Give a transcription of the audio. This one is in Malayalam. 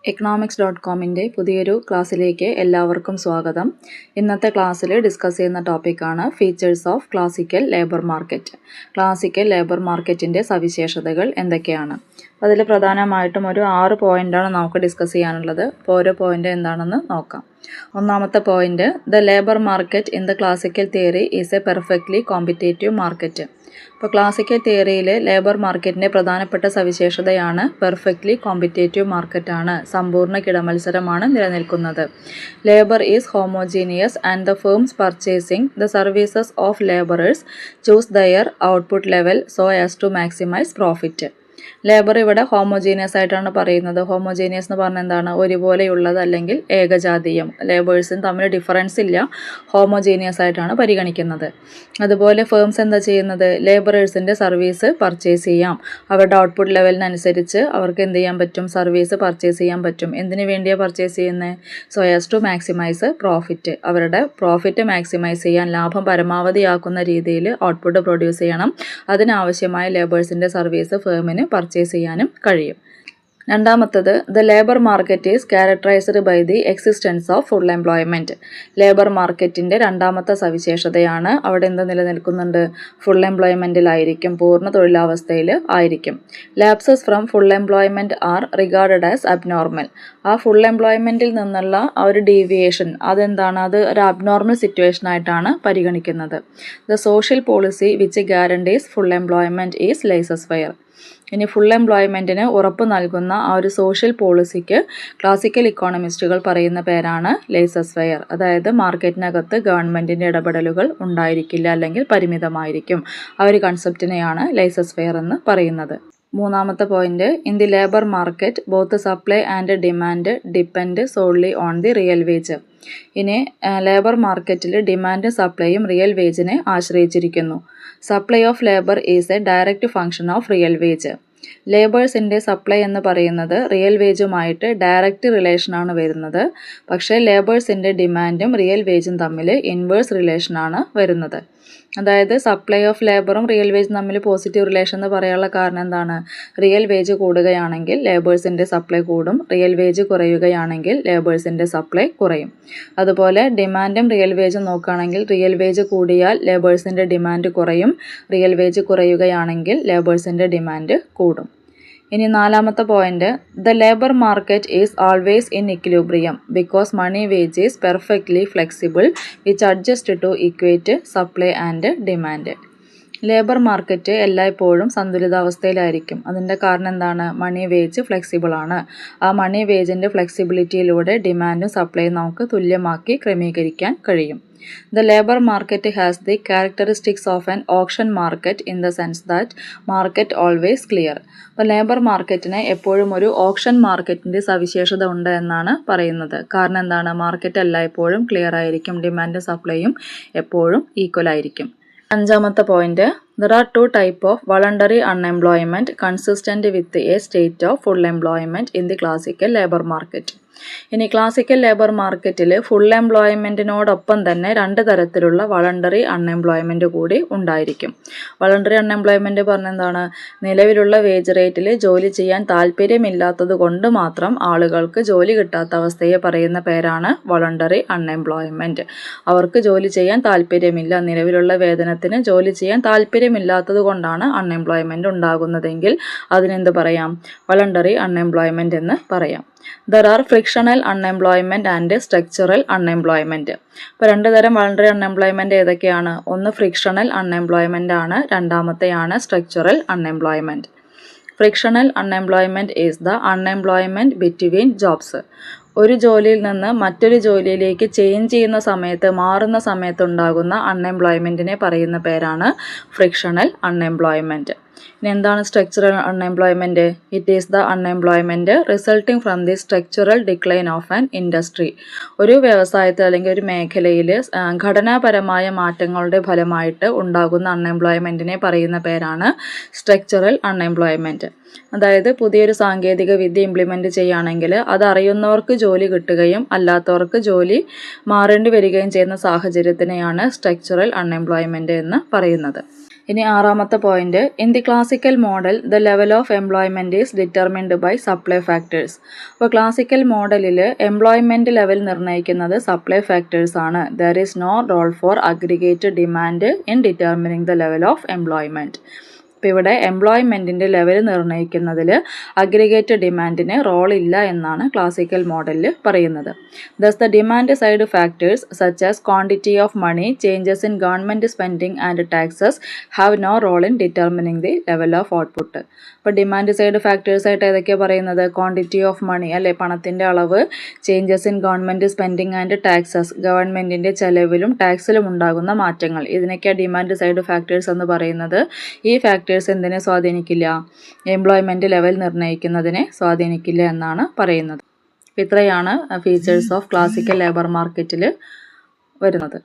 economics.comന്റെ പുതിയൊരു ക്ലാസ്സിലേക്ക് എല്ലാവർക്കും സ്വാഗതം. ഇന്നത്തെ ക്ലാസ്സിൽ ഡിസ്കസ് ചെയ്യുന്ന ടോപ്പിക്കാണ് features of classical labour market. Classical labour മാർക്കറ്റിൻ്റെ സവിശേഷതകൾ എന്തൊക്കെയാണ്? അതിൽ പ്രധാനമായിട്ടും ഒരു 6 പോയിൻ്റാണ് നമുക്ക് ഡിസ്കസ് ചെയ്യാനുള്ളത്. അപ്പോൾ ഓരോ പോയിൻ്റ് എന്താണെന്ന് നോക്കാം. ഒന്നാമത്തെ point, the labour market in the classical theory is a perfectly competitive market. ഇപ്പോൾ ക്ലാസിക്കൽ തിയറിയിൽ ലേബർ മാർക്കറ്റിൻ്റെ പ്രധാനപ്പെട്ട സവിശേഷതയാണ് പെർഫെക്റ്റ്ലി കോമ്പറ്റേറ്റീവ് മാർക്കറ്റാണ്, സമ്പൂർണ്ണ കിടമത്സരമാണ് നിലനിൽക്കുന്നത്. Labour is homogeneous and the firms purchasing the services of labourers choose their output level so as to maximise profit. Labour ഇവിടെ ഹോമോജീനിയസ് ആയിട്ടാണ് പറയുന്നത്. ഹോമോജീനിയസ് എന്ന് പറഞ്ഞാൽ എന്താണ്? ഒരുപോലെയുള്ളത് അല്ലെങ്കിൽ ഏകജാതീയം. ലേബേഴ്സിന് തമ്മിൽ ഡിഫറൻസ് ഇല്ല, ഹോമോജീനിയസ് ആയിട്ടാണ് പരിഗണിക്കുന്നത്. അതുപോലെ ഫേംസ് എന്താ ചെയ്യുന്നത്? ലേബറേഴ്സിൻ്റെ സർവീസ് പർച്ചേസ് ചെയ്യാം. അവരുടെ ഔട്ട്പുട്ട് ലെവലിനനുസരിച്ച് അവർക്ക് എന്ത് ചെയ്യാൻ പറ്റും? സർവീസ് പർച്ചേസ് ചെയ്യാൻ പറ്റും. എന്തിനു വേണ്ടിയാണ് പർച്ചേസ് ചെയ്യുന്നത്? So as to maximise profit. അവരുടെ പ്രോഫിറ്റ് മാക്സിമൈസ് ചെയ്യാൻ, ലാഭം പരമാവധിയാക്കുന്ന രീതിയിൽ ഔട്ട്പുട്ട് പ്രൊഡ്യൂസ് ചെയ്യണം. അതിനാവശ്യമായ ലേബേഴ്സിൻ്റെ സർവീസ് ഫേമിന് പർച്ചേസ് ചെയ്യാനും കഴിയും. രണ്ടാമത്തത്, the labour market is characterised by the existence of full employment. Labour മാർക്കറ്റിൻ്റെ രണ്ടാമത്തെ സവിശേഷതയാണ് അവിടെ എന്ത് നിലനിൽക്കുന്നുണ്ട്? ഫുൾ എംപ്ലോയ്മെൻറ്റിലായിരിക്കും, പൂർണ്ണ തൊഴിലാവസ്ഥയിൽ ആയിരിക്കും. Lapses from full employment are regarded as abnormal. ആ ഫുൾ എംപ്ലോയ്മെൻറ്റിൽ നിന്നുള്ള ആ ഒരു ഡീവിയേഷൻ അതെന്താണ്? അത് ഒരു അബ്നോർമൽ സിറ്റുവേഷൻ ആയിട്ടാണ് പരിഗണിക്കുന്നത്. The social policy which guarantees full employment is laces fair. ഇനി ഫുൾ എംപ്ലോയ്മെൻറ്റിന് ഉറപ്പ് നൽകുന്ന ആ ഒരു സോഷ്യൽ പോളിസിക്ക് ക്ലാസിക്കൽ ഇക്കോണമിസ്റ്റുകൾ പറയുന്ന പേരാണ് ലേസസ് ഫെയർ. അതായത് മാർക്കറ്റിനകത്ത് ഗവൺമെൻറ്റിൻ്റെ ഇടപെടലുകൾ ഉണ്ടായിരിക്കില്ല അല്ലെങ്കിൽ പരിമിതമായിരിക്കും. ആ ഒരു കൺസെപ്റ്റിനെയാണ് ലേസസ് ഫെയർ എന്ന് പറയുന്നത്. മൂന്നാമത്തെ point, in the labour market both supply and demand depend solely on the real wage. ഇനി ലേബർ മാർക്കറ്റിൽ ഡിമാൻഡും സപ്ലൈയും റിയൽ വേജിനെ ആശ്രയിച്ചിരിക്കുന്നു. Supply of labour is a direct function of real wage. ലേബേഴ്സിൻ്റെ സപ്ലൈ എന്ന് പറയുന്നത് റിയൽ വേജുമായിട്ട് ഡയറക്റ്റ് റിലേഷനാണ് വരുന്നത്. പക്ഷേ ലേബേഴ്സിൻ്റെ ഡിമാൻഡും റിയൽ വേജും തമ്മിൽ ഇൻവേഴ്സ് റിലേഷനാണ് വരുന്നത്. അതായത് സപ്ലൈ ഓഫ് ലേബറും റിയൽ വേജും തമ്മിൽ പോസിറ്റീവ് റിലേഷൻ എന്ന് പറയാനുള്ള കാരണം എന്താണ്? റിയൽ വേജ് കൂടുകയാണെങ്കിൽ ലേബേഴ്സിൻ്റെ സപ്ലൈ കൂടും, റിയൽ വേജ് കുറയുകയാണെങ്കിൽ ലേബേഴ്സിൻ്റെ സപ്ലൈ കുറയും. അതുപോലെ ഡിമാൻഡും റിയൽ വേജും നോക്കുകയാണെങ്കിൽ റിയൽ വേജ് കൂടിയാൽ ലേബേഴ്സിൻ്റെ ഡിമാൻഡ് കുറയും, റിയൽ വേജ് കുറയുകയാണെങ്കിൽ ലേബേഴ്സിൻ്റെ ഡിമാൻഡ് കൂടും. ഇനി നാലാമത്തെ point, the labour market is always in equilibrium because money wage is perfectly flexible which adjust to equate supply and demand. Labour market എല്ലായ്പ്പോഴും സന്തുലിതാവസ്ഥയിലായിരിക്കും. അതിൻ്റെ കാരണം എന്താണ്? മണി വേജ് ഫ്ലെക്സിബിൾ ആണ്. ആ മണി വേജിൻ്റെ ഫ്ലെക്സിബിലിറ്റിയിലൂടെ ഡിമാൻഡും സപ്ലൈയും നമുക്ക് തുല്യമാക്കി ക്രമീകരിക്കാൻ കഴിയും. The labor market has the characteristics of an auction market in the sense that market always clear. അപ്പോൾ ലേബർ മാർക്കറ്റിന് എപ്പോഴും ഒരു ഓപ്ഷൻ മാർക്കറ്റിൻ്റെ സവിശേഷത ഉണ്ട് എന്നാണ് പറയുന്നത്. കാരണം എന്താണ്? മാർക്കറ്റ് എല്ലായ്പ്പോഴും ക്ലിയർ ആയിരിക്കും, ഡിമാൻഡും സപ്ലൈയും എപ്പോഴും ഈക്വൽ ആയിരിക്കും. അഞ്ചാമത്തെ point, there are two types of voluntary unemployment consistent with a state of full employment in the classical labor market. ഇനി ക്ലാസിക്കൽ ലേബർ മാർക്കറ്റിൽ ഫുൾ എംപ്ലോയ്മെൻറ്റിനോടൊപ്പം തന്നെ 2 തരത്തിലുള്ള വളണ്ടറി അൺഎംപ്ലോയ്മെൻറ്റ് കൂടി ഉണ്ടായിരിക്കും. വളണ്ടറി അൺഎംപ്ലോയ്മെൻറ്റ് പറഞ്ഞാൽ എന്താണ്? നിലവിലുള്ള വേജ് റേറ്റിൽ ജോലി ചെയ്യാൻ താല്പര്യമില്ലാത്തത് കൊണ്ട് മാത്രം ആളുകൾക്ക് ജോലി കിട്ടാത്ത അവസ്ഥയെ പറയുന്ന പേരാണ് വളണ്ടറി അൺഎംപ്ലോയ്മെൻറ്റ്. അവർക്ക് ജോലി ചെയ്യാൻ താല്പര്യമില്ല, നിലവിലുള്ള വേതനത്തിന് ജോലി ചെയ്യാൻ താല്പര്യമില്ലാത്തത് കൊണ്ടാണ് അൺഎംപ്ലോയ്മെൻറ്റ് ഉണ്ടാകുന്നതെങ്കിൽ അതിനെന്ത് പറയാം? വളണ്ടറി അൺഎംപ്ലോയ്മെൻറ്റ് എന്ന് പറയാം. There are frictional unemployment and structural unemployment. ഇപ്പോൾ 2 തരം വളണ്ടറി അൺഎംപ്ലോയ്മെൻറ്റ് ഏതൊക്കെയാണ്? ഒന്ന് ഫ്രിക്ഷണൽ അൺഎംപ്ലോയ്മെൻ്റ് ആണ്, രണ്ടാമത്തെയാണ് structural unemployment. Frictional unemployment is the unemployment between jobs. ഒരു ജോലിയിൽ നിന്ന് മറ്റൊരു ജോലിയിലേക്ക് ചേഞ്ച് ചെയ്യുന്ന സമയത്ത്, മാറുന്ന സമയത്ത് ഉണ്ടാകുന്ന അൺഎംപ്ലോയ്മെൻറ്റിനെ പറയുന്ന പേരാണ് ഫ്രിക്ഷണൽ അൺഎംപ്ലോയ്മെൻറ്റ്. ഇനി എന്താണ് structural unemployment? It is the unemployment resulting from the structural decline of an industry. ഒരു വ്യവസായത്തിൽ അല്ലെങ്കിൽ ഒരു മേഖലയിൽ ഘടനാപരമായ മാറ്റങ്ങളുടെ ഫലമായിട്ട് ഉണ്ടാകുന്ന അൺഎംപ്ലോയ്മെൻറ്റിനെ പറയുന്ന പേരാണ് സ്ട്രക്ചറൽ അൺഎംപ്ലോയ്മെൻറ്റ്. അതായത് പുതിയൊരു സാങ്കേതിക വിദ്യ ഇംപ്ലിമെൻറ്റ് ചെയ്യുകയാണെങ്കിൽ അത് അറിയുന്നവർക്ക് ജോലി കിട്ടുകയും അല്ലാത്തവർക്ക് ജോലി മാറേണ്ടി വരികയും ചെയ്യുന്ന സാഹചര്യത്തിനെയാണ് സ്ട്രക്ചറൽ അൺഎംപ്ലോയ്മെൻറ്റ് എന്ന് പറയുന്നത്. ഇനി ആറാമത്തെ point, in the classical model the level of employment is determined by supply factors. അപ്പോൾ ക്ലാസിക്കൽ മോഡലിൽ എംപ്ലോയ്മെൻറ്റ് ലെവൽ നിർണ്ണയിക്കുന്നത് സപ്ലൈ ഫാക്ടേഴ്സ് ആണ്. There is no role for aggregate demand in determining the level of employment. ഇപ്പോൾ ഇവിടെ എംപ്ലോയ്മെൻറ്റിൻ്റെ ലെവൽ നിർണ്ണയിക്കുന്നതിൽ അഗ്രിഗേറ്റ് ഡിമാൻഡിന് റോൾ ഇല്ല എന്നാണ് ക്ലാസിക്കൽ മോഡലിൽ പറയുന്നത്. Thus the demand side factors such as quantity of money, changes in government spending and taxes have no role in determining the level of output. അപ്പോൾ ഡിമാൻഡ് സൈഡ് ഫാക്ടേഴ്സ് ആയിട്ട് ഏതൊക്കെയാണ് പറയുന്നത്? ക്വാണ്ടിറ്റി ഓഫ് മണി അല്ലെ, പണത്തിൻ്റെ അളവ്, changes in government spending and taxes, ഗവൺമെൻറ്റിൻ്റെ ചെലവിലും ടാക്സിലും ഉണ്ടാകുന്ന മാറ്റങ്ങൾ, ഇതിനൊക്കെയാണ് ഡിമാൻഡ് സൈഡ് ഫാക്ടേഴ്സ് എന്ന് പറയുന്നത്. ഈ ഫാക്ടേഴ്സ് എന്തിനെ സ്വാധീനിക്കില്ല? എംപ്ലോയ്മെൻറ്റ് ലെവൽ നിർണ്ണയിക്കുന്നതിനെ സ്വാധീനിക്കില്ല എന്നാണ് പറയുന്നത്. ഇത്രയാണ് ഫീച്ചേഴ്സ് ഓഫ് ക്ലാസിക്കൽ ലേബർ മാർക്കറ്റിൽ വരുന്നത്.